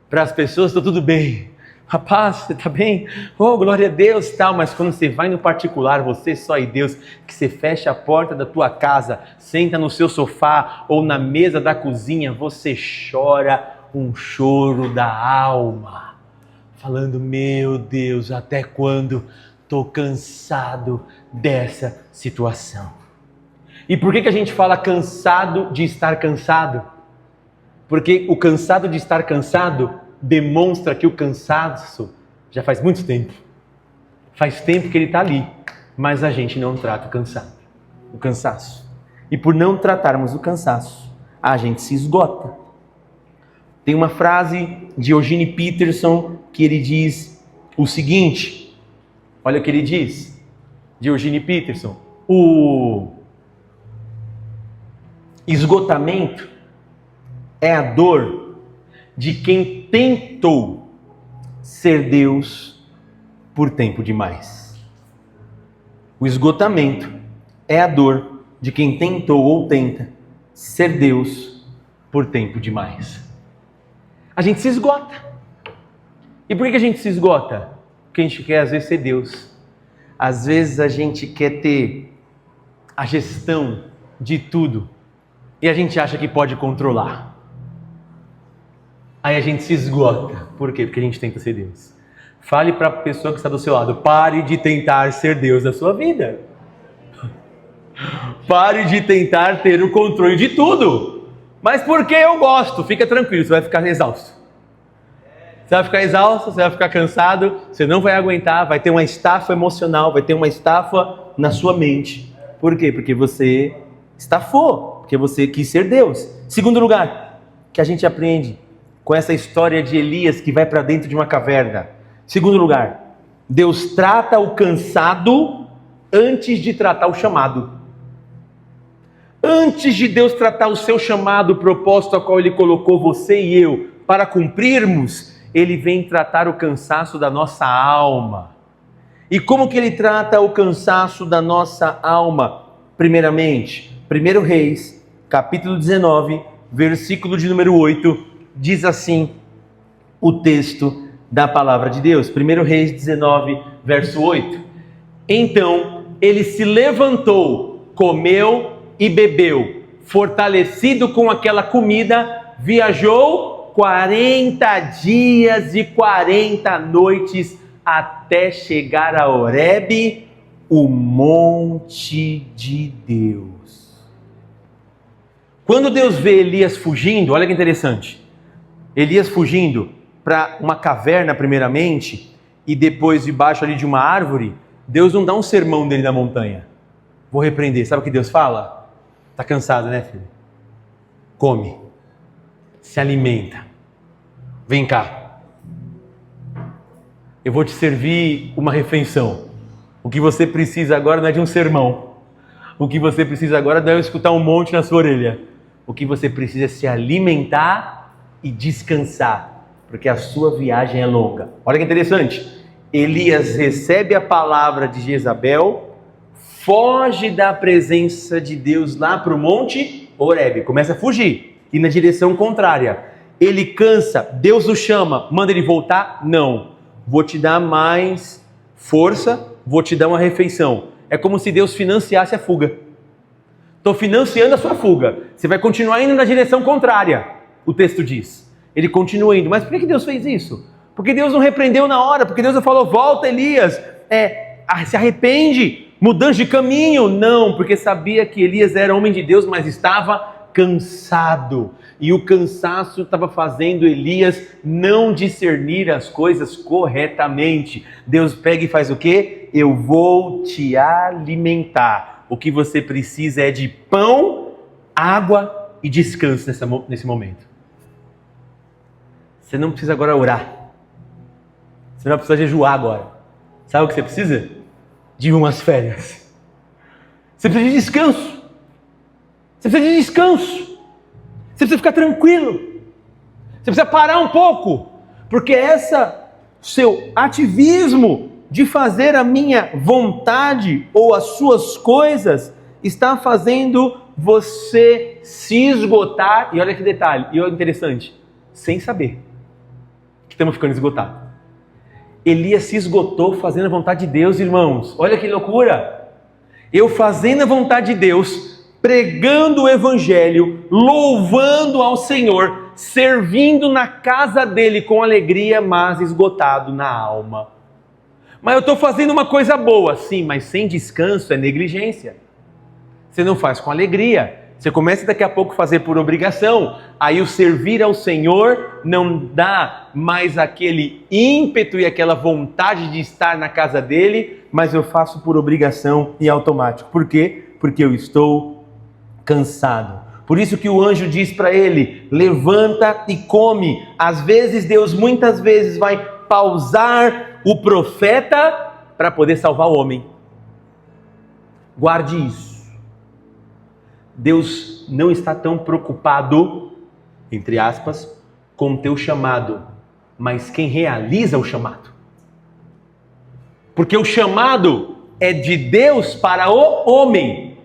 Para as pessoas está tudo bem. Rapaz, você está bem? Oh, glória a Deus, tal. Mas quando você vai no particular, você só e Deus, que você fecha a porta da tua casa, senta no seu sofá ou na mesa da cozinha, você chora um choro da alma, falando, meu Deus, até quando? Estou cansado dessa situação. E por que a gente fala cansado de estar cansado? Porque o cansado de estar cansado demonstra que o cansaço já faz muito tempo. Faz tempo que ele está ali, mas a gente não trata o cansaço. E por não tratarmos o cansaço, a gente se esgota. Tem uma frase de Eugene Peterson que ele diz o seguinte, olha o que ele diz, de Eugene Peterson, o esgotamento é a dor de quem tentou ser Deus por tempo demais. O esgotamento é a dor de quem tentou ou tenta ser Deus por tempo demais. A gente se esgota. E por que a gente se esgota? Porque a gente quer às vezes ser Deus. Às vezes a gente quer ter a gestão de tudo e a gente acha que pode controlar. Aí a gente se esgota. Por quê? Porque a gente tenta ser Deus. Fale para a pessoa que está do seu lado, pare de tentar ser Deus da sua vida. Pare de tentar ter o controle de tudo. Mas porque eu gosto, fica tranquilo, você vai ficar exausto. Você vai ficar exausto, você vai ficar cansado, você não vai aguentar, vai ter uma estafa emocional, vai ter uma estafa na sua mente. Por quê? Porque você estafou, porque você quis ser Deus. Segundo lugar, que a gente aprende com essa história de Elias que vai para dentro de uma caverna. Segundo lugar, Deus trata o cansado antes de tratar o chamado. Antes de Deus tratar o seu chamado, o propósito ao qual Ele colocou você e eu para cumprirmos, Ele vem tratar o cansaço da nossa alma. E como que Ele trata o cansaço da nossa alma? Primeiramente, 1 Reis, capítulo 19, versículo de número 8, diz assim o texto da palavra de Deus. 1 Reis 19, verso 8. Então ele se levantou, comeu e bebeu, fortalecido com aquela comida, viajou 40 dias e 40 noites até chegar a Horebe, o monte de Deus. Quando Deus vê Elias fugindo, olha que interessante, Elias fugindo para uma caverna primeiramente, e depois debaixo ali de uma árvore, Deus não dá um sermão dele na montanha. Vou repreender, sabe o que Deus fala? Está cansado, né, filho? Come, se alimenta, vem cá, eu vou te servir uma refeição. O que você precisa agora não é de um sermão, o que você precisa agora não é escutar um monte na sua orelha, o que você precisa é se alimentar e descansar, porque a sua viagem é longa. Olha que interessante, Elias recebe a palavra de Jezabel, foge da presença de Deus lá para o monte Horebe, começa a fugir, e na direção contrária. Ele cansa, Deus o chama, manda ele voltar? Não. Vou te dar mais força, vou te dar uma refeição. É como se Deus financiasse a fuga. Estou financiando a sua fuga. Você vai continuar indo na direção contrária, o texto diz. Ele continua indo. Mas por que Deus fez isso? Porque Deus não repreendeu na hora, porque Deus não falou, volta Elias, se arrepende, mudança de caminho. Não, porque sabia que Elias era homem de Deus, mas estava cansado. E o cansaço estava fazendo Elias não discernir as coisas corretamente. Deus pega e faz o quê? Eu vou te alimentar. O que você precisa é de pão, água e descanso nesse momento. Você não precisa agora orar. Você não precisa jejuar agora. Sabe o que você precisa? De umas férias. Você precisa de descanso. Você precisa de descanso. Você precisa ficar tranquilo. Você precisa parar um pouco. Porque seu ativismo de fazer a minha vontade ou as suas coisas está fazendo você se esgotar. E olha que detalhe, e olha que interessante, sem saber que estamos ficando esgotados. Elias se esgotou fazendo a vontade de Deus, irmãos. Olha que loucura. Eu fazendo a vontade de Deus, pregando o evangelho, louvando ao Senhor, servindo na casa dele com alegria, mas esgotado na alma. Mas eu estou fazendo uma coisa boa, sim, mas sem descanso é negligência. Você não faz com alegria. Você começa daqui a pouco a fazer por obrigação. Aí o servir ao Senhor não dá mais aquele ímpeto e aquela vontade de estar na casa dele, mas eu faço por obrigação e automático. Por quê? Porque eu estou cansado. Por isso que o anjo diz para ele, levanta e come. Às vezes Deus muitas vezes vai pausar o profeta para poder salvar o homem. Guarde isso. Deus não está tão preocupado, entre aspas, com o teu chamado, mas quem realiza o chamado. Porque o chamado é de Deus para o homem.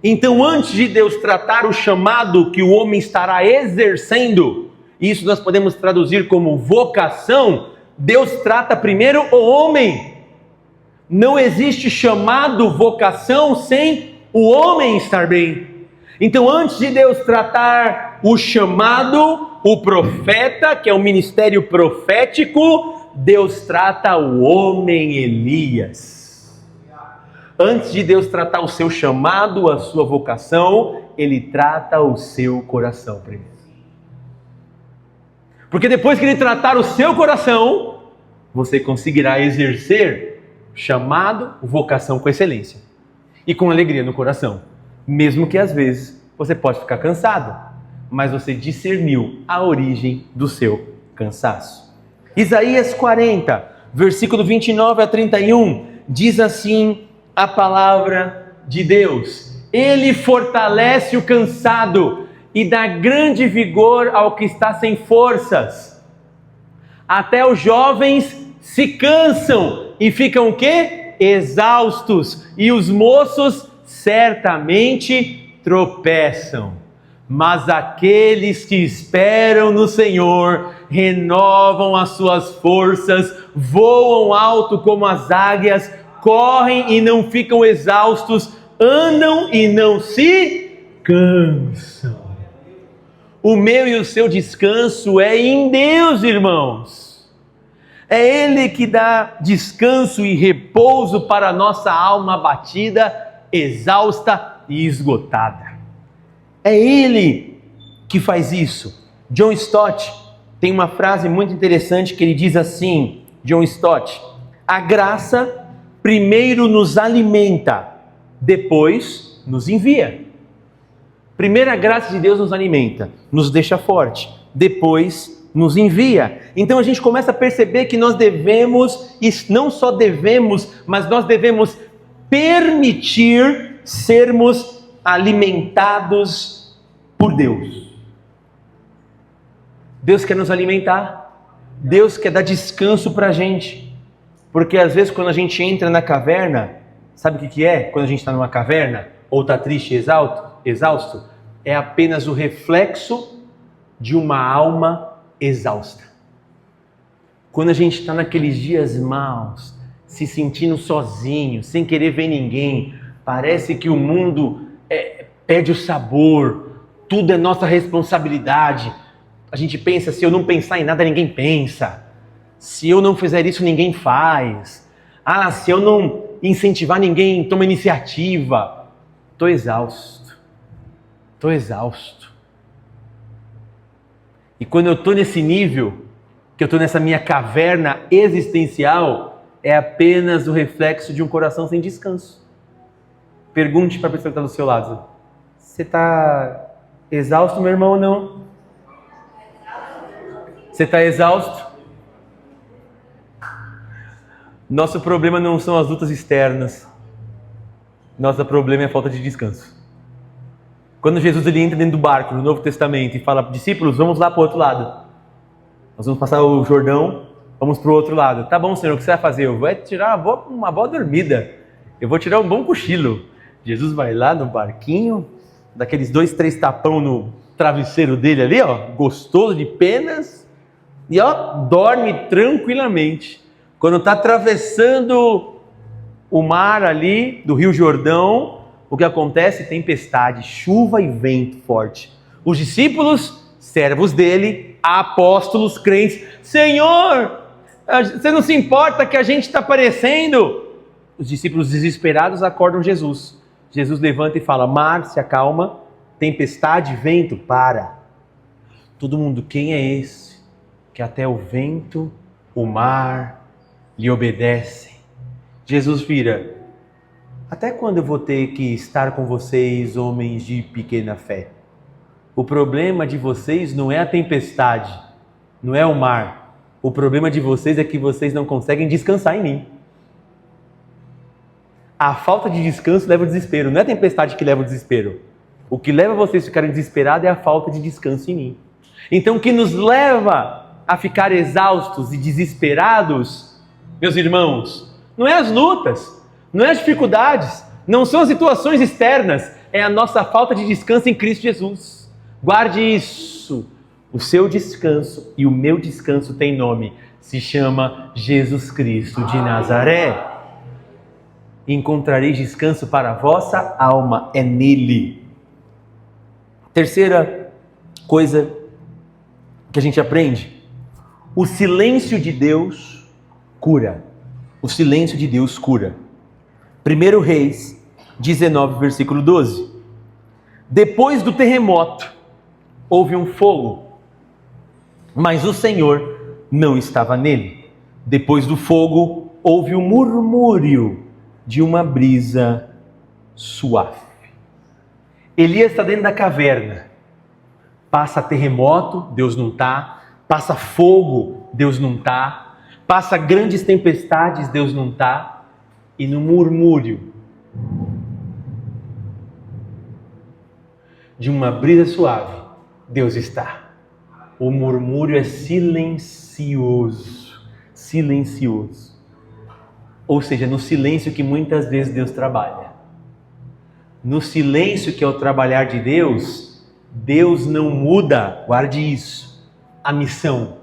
Então, antes de Deus tratar o chamado que o homem estará exercendo, isso nós podemos traduzir como vocação, Deus trata primeiro o homem. Não existe chamado, vocação, sem o homem estar bem. Então, antes de Deus tratar o chamado, o profeta, que é o ministério profético, Deus trata o homem Elias. Antes de Deus tratar o seu chamado, a sua vocação, Ele trata o seu coração primeiro. Porque depois que Ele tratar o seu coração, você conseguirá exercer chamado, vocação com excelência e com alegria no coração. Mesmo que às vezes você pode ficar cansado. mas você discerniu a origem do seu cansaço. Isaías 40, versículo 29 a 31, diz assim a palavra de Deus: Ele fortalece o cansado e dá grande vigor ao que está sem forças. Até os jovens se cansam e ficam o quê? Exaustos, e os moços certamente tropeçam. Mas aqueles que esperam no Senhor renovam as suas forças, voam alto como as águias, correm e não ficam exaustos, andam e não se cansam. O meu e o seu descanso é em Deus, irmãos. É Ele que dá descanso e repouso para a nossa alma abatida, exausta e esgotada. É Ele que faz isso. John Stott tem uma frase muito interessante que ele diz assim, John Stott: a graça primeiro nos alimenta, depois nos envia. Primeiro a graça de Deus nos alimenta, nos deixa forte, depois nos envia. Então a gente começa a perceber que nós devemos, e não só devemos, mas nós devemos permitir sermos alimentados por Deus. Deus quer nos alimentar, Deus quer dar descanso para a gente, porque às vezes quando a gente entra na caverna, sabe o que é? Quando a gente está numa caverna, ou está triste e exausto, é apenas o reflexo de uma alma exausta. Quando a gente está naqueles dias maus, se sentindo sozinho, sem querer ver ninguém, parece que o mundo perde o sabor, tudo é nossa responsabilidade. A gente pensa, se eu não pensar em nada, ninguém pensa. Se eu não fizer isso, ninguém faz. Se eu não incentivar, ninguém toma iniciativa. Estou exausto. E quando eu estou nesse nível, que eu estou nessa minha caverna existencial, é apenas o reflexo de um coração sem descanso. Pergunte para a pessoa que está do seu lado: você está exausto, meu irmão, ou não? Você está exausto? Nosso problema não são as lutas externas. Nosso problema é a falta de descanso. Quando Jesus ele entra dentro do barco no Novo Testamento e fala: discípulos, vamos lá para o outro lado. Nós vamos passar o Jordão, vamos para o outro lado. Tá bom, Senhor, o que você vai fazer? Eu vou tirar uma boa dormida. Eu vou tirar um bom cochilo. Jesus vai lá no barquinho, daqueles 2, 3 tapão no travesseiro dele ali, gostoso de penas, e dorme tranquilamente. Quando está atravessando o mar ali do Rio Jordão, o que acontece? Tempestade, chuva e vento forte. Os discípulos, servos dele, apóstolos, crentes: Senhor, você não se importa que a gente está perecendo? Os discípulos desesperados acordam Jesus. Jesus levanta e fala: mar, se acalma, tempestade, vento, para. Todo mundo: quem é esse que até o vento, o mar lhe obedecem? Jesus vira: até quando eu vou ter que estar com vocês, homens de pequena fé? O problema de vocês não é a tempestade, não é o mar. O problema de vocês é que vocês não conseguem descansar em mim. A falta de descanso leva ao desespero, não é a tempestade que leva ao desespero. O que leva vocês a ficarem desesperados é a falta de descanso em mim. Então o que nos leva a ficar exaustos e desesperados, meus irmãos, não é as lutas, não é as dificuldades, não são as situações externas, é a nossa falta de descanso em Cristo Jesus. Guarde isso. O seu descanso e o meu descanso tem nome. Se chama Jesus Cristo de Nazaré. Encontrareis descanso para a vossa alma, é nele. Terceira coisa que a gente aprende: o silêncio de Deus cura. O silêncio de Deus cura. 1 Reis 19, versículo 12. Depois do terremoto, houve um fogo, mas o Senhor não estava nele. Depois do fogo, houve um murmúrio de uma brisa suave. Elias está dentro da caverna. Passa terremoto, Deus não está. Passa fogo, Deus não está. Passa grandes tempestades, Deus não está. E no murmúrio de uma brisa suave, Deus está. O murmúrio é silencioso. Silencioso. Ou seja, no silêncio que muitas vezes Deus trabalha. No silêncio que é o trabalhar de Deus, Deus não muda, guarde isso, a missão.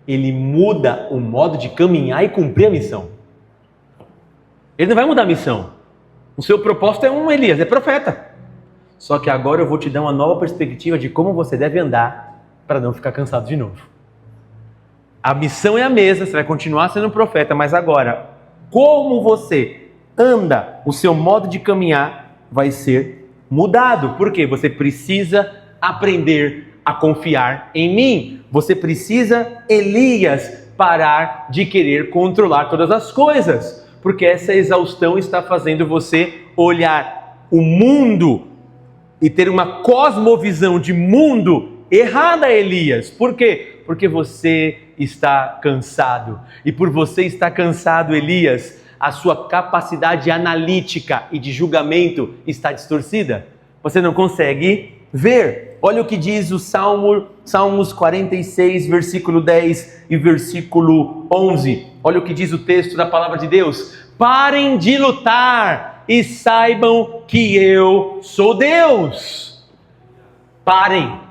Ele muda o modo de caminhar e cumprir a missão. Ele não vai mudar a missão. O seu propósito é Elias, é profeta. Só que agora eu vou te dar uma nova perspectiva de como você deve andar para não ficar cansado de novo. A missão é a mesma, você vai continuar sendo profeta, mas agora, como você anda, o seu modo de caminhar vai ser mudado. Por quê? Você precisa aprender a confiar em mim. Você precisa, Elias, parar de querer controlar todas as coisas. Porque essa exaustão está fazendo você olhar o mundo e ter uma cosmovisão de mundo errada, Elias. Por quê? Porque você está cansado. E por você estar cansado, Elias, a sua capacidade analítica e de julgamento está distorcida. Você não consegue ver. Olha o que diz o Salmos 46, versículo 10 e versículo 11. Olha o que diz o texto da palavra de Deus. Parem de lutar e saibam que eu sou Deus. Parem.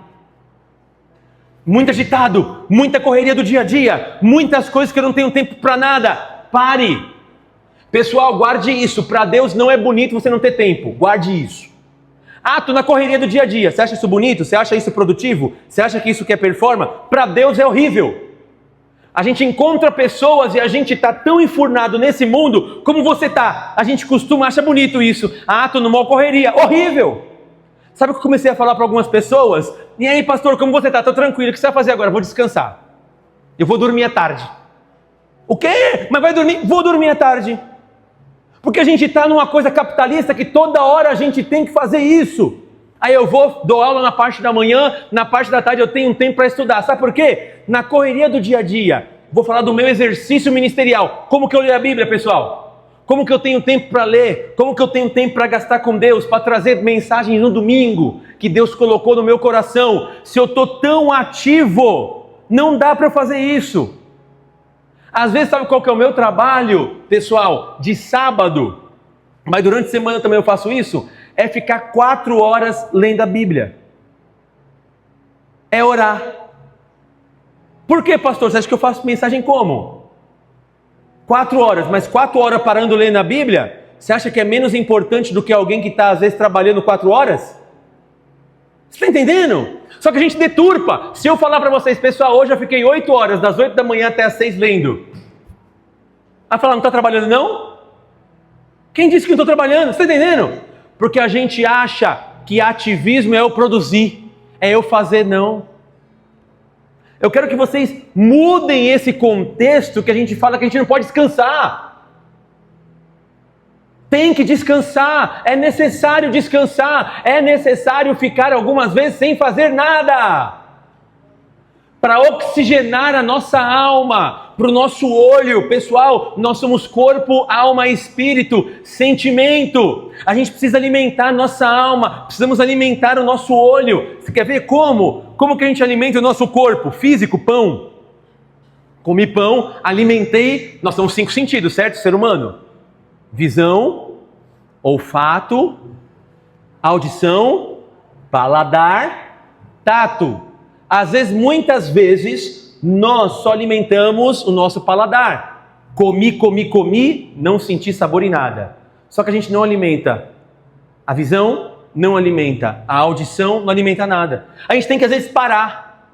Muito agitado, muita correria do dia a dia, muitas coisas que eu não tenho tempo para nada. Pare. Pessoal, guarde isso. Para Deus não é bonito você não ter tempo. Guarde isso. Tô na correria do dia a dia. Você acha isso bonito? Você acha isso produtivo? Você acha que isso quer performance? Para Deus é horrível. A gente encontra pessoas e a gente está tão enfurnado nesse mundo como você está. A gente costuma achar bonito isso. Tô numa correria. Horrível. Sabe o que eu comecei a falar para algumas pessoas? E aí, pastor, como você está? Estou tranquilo. O que você vai fazer agora? Vou descansar. Eu vou dormir à tarde. O quê? Mas vai dormir? Vou dormir à tarde. Porque a gente está numa coisa capitalista que toda hora a gente tem que fazer isso. Aí eu dou aula na parte da manhã, na parte da tarde eu tenho um tempo para estudar. Sabe por quê? Na correria do dia a dia, vou falar do meu exercício ministerial. Como que eu leio a Bíblia, pessoal? Como que eu tenho tempo para ler? Como que eu tenho tempo para gastar com Deus? Para trazer mensagens no domingo que Deus colocou no meu coração? Se eu estou tão ativo, não dá para fazer isso. Às vezes, sabe qual que é o meu trabalho, pessoal? De sábado, mas durante a semana também eu faço isso, é ficar 4 horas lendo a Bíblia. É orar. Por que, pastor? Você acha que eu faço mensagem como? 4 horas, mas 4 horas parando lendo a Bíblia? Você acha que é menos importante do que alguém que está às vezes trabalhando 4 horas? Você está entendendo? Só que a gente deturpa. Se eu falar para vocês, pessoal, hoje eu fiquei 8 horas, das 8 da manhã até as 6 lendo. Vai falar, não está trabalhando não? Quem disse que não estou trabalhando? Você está entendendo? Porque a gente acha que ativismo é eu produzir, é eu fazer, não. Eu quero que vocês mudem esse contexto que a gente fala que a gente não pode descansar. Tem que descansar, é necessário descansar, é necessário ficar algumas vezes sem fazer nada. Para oxigenar a nossa alma, para o nosso olho, pessoal, nós somos corpo, alma e espírito, sentimento. A gente precisa alimentar a nossa alma, precisamos alimentar o nosso olho. Você quer ver como? Como que a gente alimenta o nosso corpo? Físico, pão. Comi pão, alimentei, nós temos 5 sentidos, certo, ser humano? Visão, olfato, audição, paladar, tato. Às vezes, muitas vezes, nós só alimentamos o nosso paladar. Comi, não senti sabor em nada. Só que a gente não alimenta a visão, não alimenta a audição, não alimenta nada. A gente tem que às vezes parar.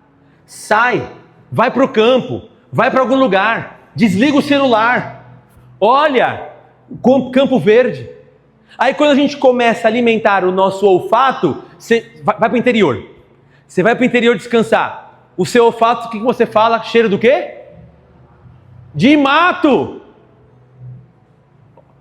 Sai, vai para o campo, vai para algum lugar, desliga o celular, olha o Campo Verde. Aí quando a gente começa a alimentar o nosso olfato, você vai para o interior. Você vai para o interior descansar. O seu olfato, o que você fala? Cheiro do quê? De mato.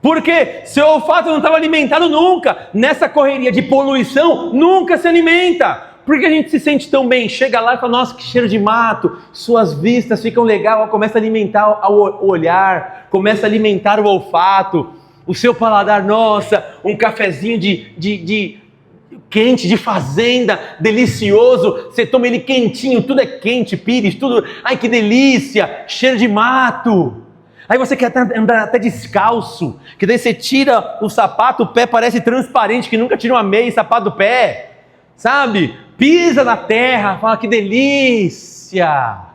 Por quê? Seu olfato não estava alimentado nunca. Nessa correria de poluição, nunca se alimenta. Por que a gente se sente tão bem? Chega lá e fala, nossa, que cheiro de mato, suas vistas ficam legal, começa a alimentar o olhar, começa a alimentar o olfato, o seu paladar, nossa, um cafezinho de quente, de fazenda, delicioso, você toma ele quentinho, tudo é quente, pires, tudo, ai que delícia, cheiro de mato. Aí você quer andar até descalço, que daí você tira o sapato, o pé parece transparente, que nunca tira uma meia e sapato do pé, sabe? Pisa na terra, fala que delícia,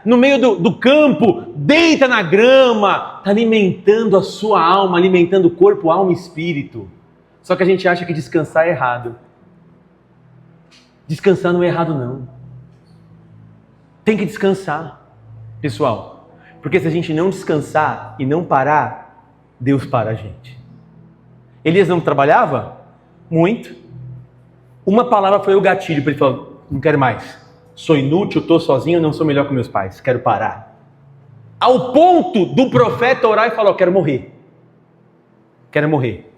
no meio do campo, deita na grama, está alimentando a sua alma, alimentando o corpo, alma e espírito. Só que a gente acha que descansar é errado. Descansar não é errado não. Tem que descansar, pessoal. Porque se a gente não descansar e não parar, Deus para a gente. Elias não trabalhava? Muito. Uma palavra foi o gatilho para ele falar, não quero mais. Sou inútil, estou sozinho, não sou melhor que meus pais, quero parar. Ao ponto do profeta orar e falar, quero morrer. Quero morrer.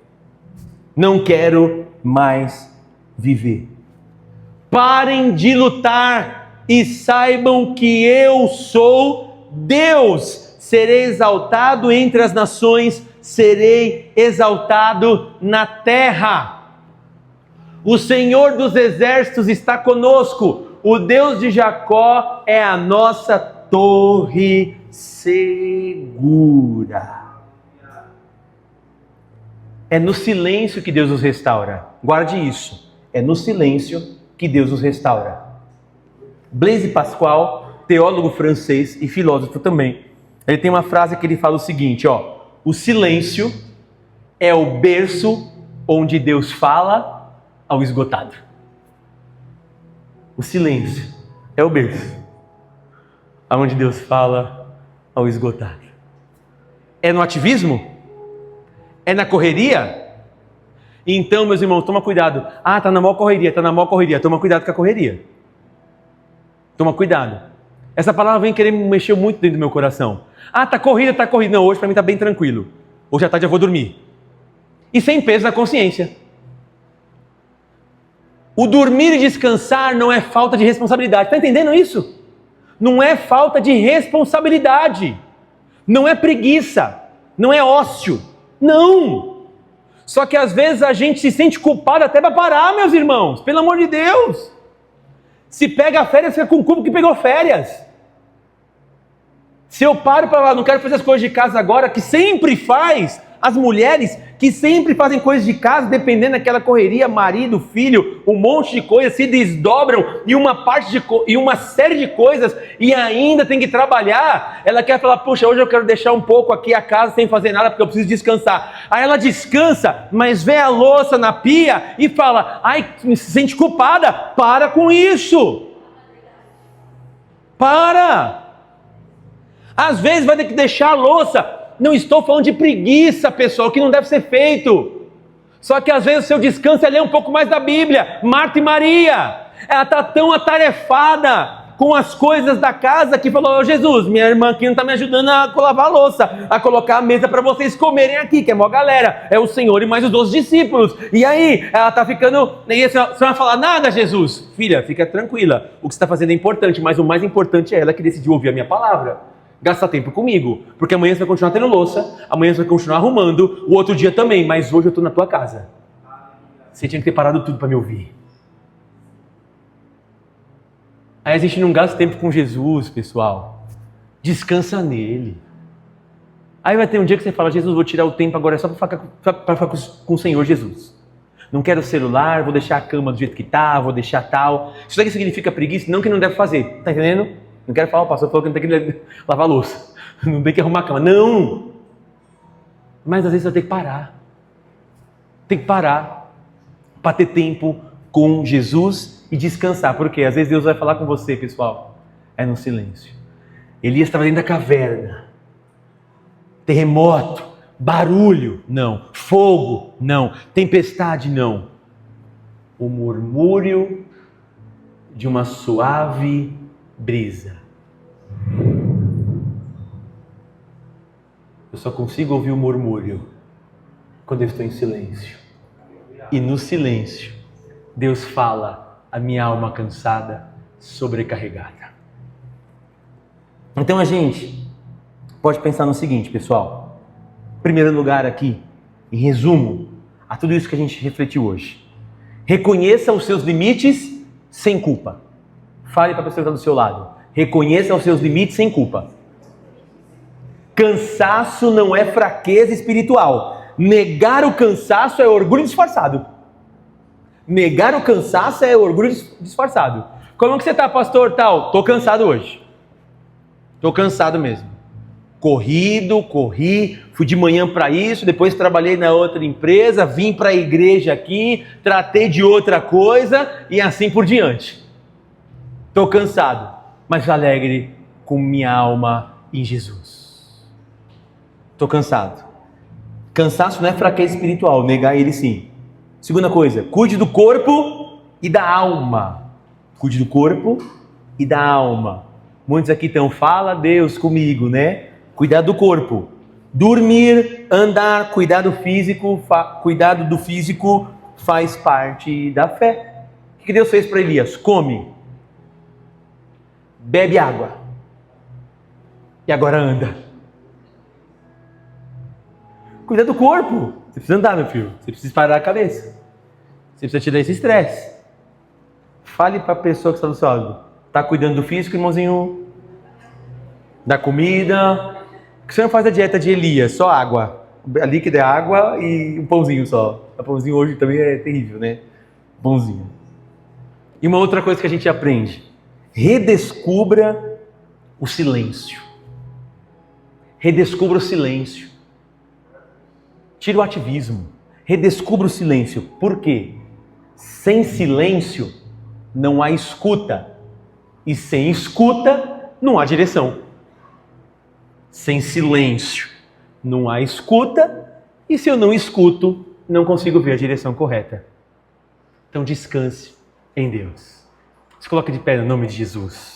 Não quero mais viver. Parem de lutar e saibam que eu sou Deus. Serei exaltado entre as nações, serei exaltado na terra. O Senhor dos exércitos está conosco. O Deus de Jacó é a nossa torre segura. É no silêncio que Deus nos restaura. Guarde isso. É no silêncio que Deus nos restaura. Blaise Pascal, teólogo francês e filósofo também, ele tem uma frase que ele fala o seguinte, o silêncio é o berço onde Deus fala ao esgotado. O silêncio é o berço onde Deus fala ao esgotado. É no ativismo? É na correria? Então, meus irmãos, toma cuidado. Tá na maior correria, toma cuidado com a correria. Toma cuidado. Essa palavra vem querer mexer muito dentro do meu coração. Tá corrida. Não, hoje para mim está bem tranquilo. Hoje à tarde eu vou dormir. E sem peso na consciência. O dormir e descansar não é falta de responsabilidade. Está entendendo isso? Não é falta de responsabilidade. Não é preguiça. Não é ócio. Não! Só que às vezes a gente se sente culpado até para parar, meus irmãos. Pelo amor de Deus! Se pega férias, fica com o culpa que pegou férias. Se eu paro para lá, não quero fazer as coisas de casa agora, que sempre faz, as mulheres que sempre fazem coisas de casa, dependendo daquela correria, marido, filho, um monte de coisas, se desdobram e uma série de coisas, e ainda tem que trabalhar, ela quer falar, puxa, hoje eu quero deixar um pouco aqui a casa sem fazer nada, porque eu preciso descansar. Aí ela descansa, mas vê a louça na pia e fala, se sente culpada, para com isso. Para. Às vezes vai ter que deixar a louça. Não estou falando de preguiça, pessoal, que não deve ser feito. Só que às vezes o seu descanso é ler um pouco mais da Bíblia. Marta e Maria, ela está tão atarefada com as coisas da casa que falou, Jesus, minha irmã aqui não está me ajudando a lavar a louça, a colocar a mesa para vocês comerem aqui, que é mó galera, é o Senhor e mais os 12 discípulos. E aí, ela está ficando, e você vai falar, nada, Jesus. Filha, fica tranquila, o que você está fazendo é importante, mas o mais importante é ela que decidiu ouvir a minha palavra. Gasta tempo comigo, porque amanhã você vai continuar tendo louça, amanhã você vai continuar arrumando, o outro dia também, mas hoje eu estou na tua casa. Você tinha que ter parado tudo para me ouvir. Aí a gente não gasta tempo com Jesus, pessoal. Descansa nele. Aí vai ter um dia que você fala, Jesus, vou tirar o tempo agora só para falar com o Senhor Jesus. Não quero celular, vou deixar a cama do jeito que está, vou deixar tal. Isso daqui significa preguiça? Não que não deve fazer, tá entendendo? Não quero falar, o pastor falou que não tem que lavar a louça, não tem que arrumar a cama. Não! Mas às vezes você vai ter que parar. Tem que parar para ter tempo com Jesus e descansar. Por quê? Às vezes Deus vai falar com você, pessoal. É no silêncio. Elias estava dentro da caverna. Terremoto, barulho, não. Fogo, não. Tempestade, não. O murmúrio de uma suave brisa. Eu só consigo ouvir o murmúrio quando eu estou em silêncio. E no silêncio Deus fala, a minha alma cansada, sobrecarregada. Então a gente pode pensar no seguinte, pessoal. Em primeiro lugar aqui, em resumo, a tudo isso que a gente refletiu hoje. Reconheça os seus limites sem culpa. Fale para a pessoa que está do seu lado. Reconheça os seus limites sem culpa. Cansaço não é fraqueza espiritual. Negar o cansaço é orgulho disfarçado. Negar o cansaço é orgulho disfarçado. Como que você está, pastor? Tal? Estou cansado hoje. Estou cansado mesmo. Corri, fui de manhã para isso, depois trabalhei na outra empresa, vim para a igreja aqui, tratei de outra coisa e assim por diante. Estou cansado, mas alegre com minha alma em Jesus. Estou cansado. Cansaço não é fraqueza espiritual, negar ele sim. Segunda coisa, cuide do corpo e da alma. Cuide do corpo e da alma. Muitos aqui estão, fala Deus comigo, né? Cuidar do corpo. Dormir, andar, cuidado do físico faz parte da fé. O que Deus fez para Elias? Come. Bebe água. E agora anda. Cuidar do corpo. Você precisa andar, meu filho. Você precisa parar a cabeça. Você precisa tirar esse estresse. Fale para a pessoa que está do seu lado. Está cuidando do físico, irmãozinho? Da comida? Por que você não faz a dieta de Elias? Só água. A líquida é água e um pãozinho só. O pãozinho hoje também é terrível, né? Pãozinho. E uma outra coisa que a gente aprende. Redescubra o silêncio. Redescubra o silêncio. Tire o ativismo. Redescubra o silêncio. Por quê? Sem silêncio não há escuta. E sem escuta não há direção. Sem silêncio não há escuta. E se eu não escuto, não consigo ver a direção correta. Então descanse em Deus. Se coloque de pé no nome de Jesus.